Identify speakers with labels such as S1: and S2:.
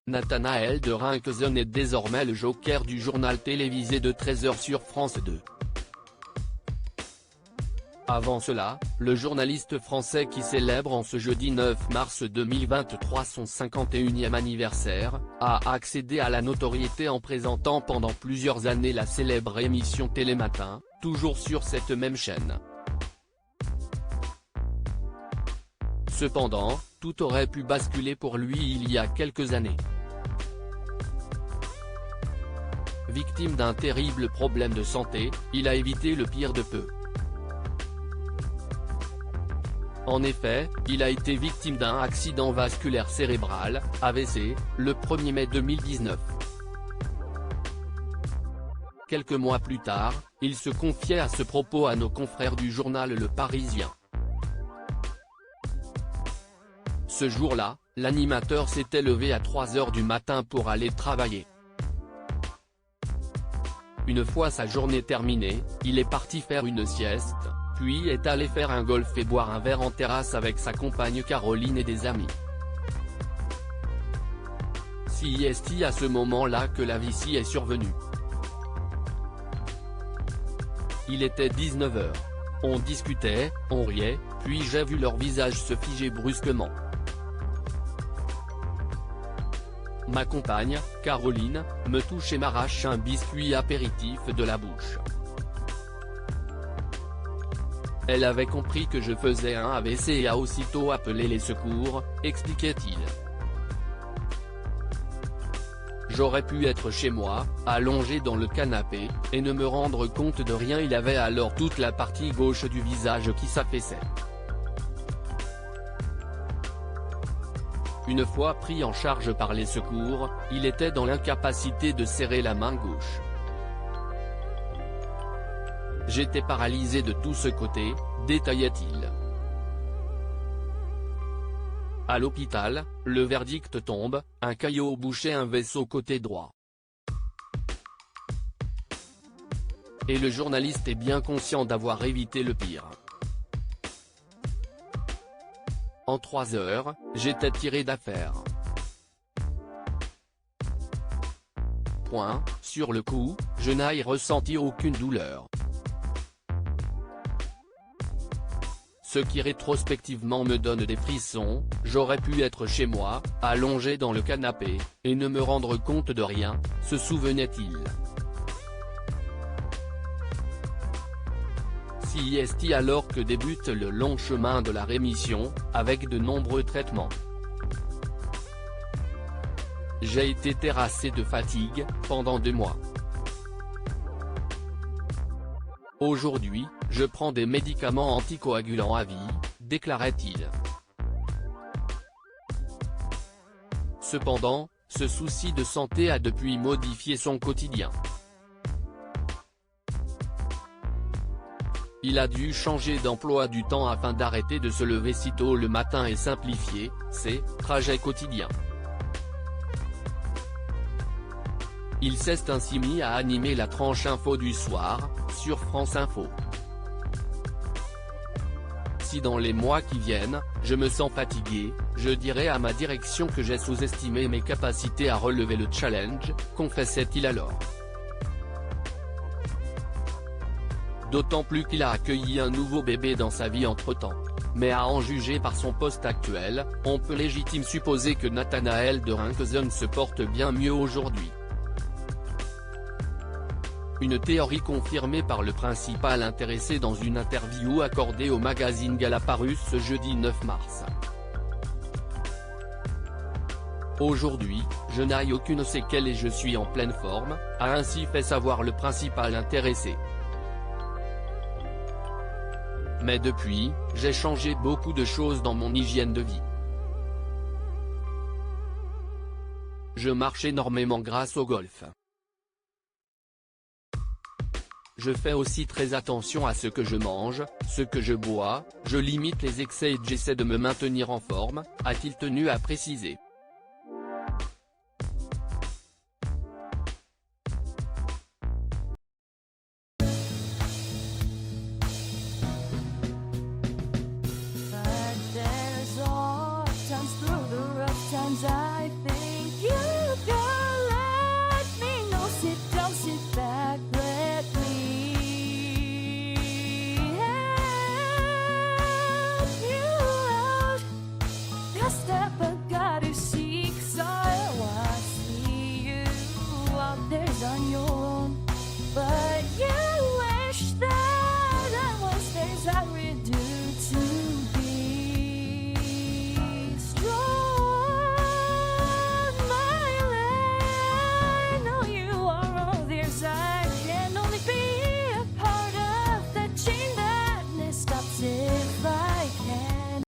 S1: Nathanaël de Rinckezon est désormais le joker du journal télévisé de 13h sur France 2. Avant cela, le journaliste français qui célèbre en ce jeudi 9 mars 2023 son 51e anniversaire, a accédé à la notoriété en présentant pendant plusieurs années la célèbre émission Télématin, toujours sur cette même chaîne. Cependant, tout aurait pu basculer pour lui il y a quelques années. Victime d'un terrible problème de santé, il a évité le pire de peu. En effet, il a été victime d'un accident vasculaire cérébral, AVC, le 1er mai 2019. Quelques mois plus tard, il se confiait à ce propos à nos confrères du journal Le Parisien. Ce jour-là, l'animateur s'était levé à 3h du matin pour aller travailler. Une fois sa journée terminée, il est parti faire une sieste, puis est allé faire un golf et boire un verre en terrasse avec sa compagne Caroline et des amis. C'est à ce moment-là que la vessie est survenue. Il était 19h. On discutait, on riait, puis j'ai vu leur visage se figer brusquement. Ma compagne, Caroline, me touche et m'arrache un biscuit apéritif de la bouche. Elle avait compris que je faisais un AVC et a aussitôt appelé les secours, expliquait-il. J'aurais pu être chez moi, allongé dans le canapé, et ne me rendre compte de rien. Il avait alors toute la partie gauche du visage qui s'affaissait. Une fois pris en charge par les secours, il était dans l'incapacité de serrer la main gauche. J'étais paralysé de tout ce côté, détaillait-il. À l'hôpital, le verdict tombe, un caillot bouché un vaisseau côté droit. Et le journaliste est bien conscient d'avoir évité le pire. En 3 heures, j'étais tiré d'affaire. Sur le coup, je n'ai ressenti aucune douleur. Ce qui rétrospectivement me donne des frissons, j'aurais pu être chez moi, allongé dans le canapé, et ne me rendre compte de rien, se souvenait-il. C'est alors que débute le long chemin de la rémission, avec de nombreux traitements. J'ai été terrassé de fatigue, pendant 2 mois. Aujourd'hui, je prends des médicaments anticoagulants à vie, déclarait-il. Cependant, ce souci de santé a depuis modifié son quotidien. Il a dû changer d'emploi du temps afin d'arrêter de se lever si tôt le matin et simplifier ses trajets quotidiens. Il s'est ainsi mis à animer la tranche info du soir, sur France Info. Si dans les mois qui viennent, je me sens fatigué, je dirai à ma direction que j'ai sous-estimé mes capacités à relever le challenge, confessait-il alors. D'autant plus qu'il a accueilli un nouveau bébé dans sa vie entre-temps. Mais à en juger par son poste actuel, on peut légitimement supposer que Nathanaël de Rinckezon se porte bien mieux aujourd'hui. Une théorie confirmée par le principal intéressé dans une interview accordée au magazine Gala paru ce jeudi 9 mars. Aujourd'hui, je n'ai aucune séquelle et je suis en pleine forme, a ainsi fait savoir le principal intéressé. Mais depuis, j'ai changé beaucoup de choses dans mon hygiène de vie. Je marche énormément grâce au golf. Je fais aussi très attention à ce que je mange, ce que je bois, je limite les excès et j'essaie de me maintenir en forme, a-t-il tenu à préciser.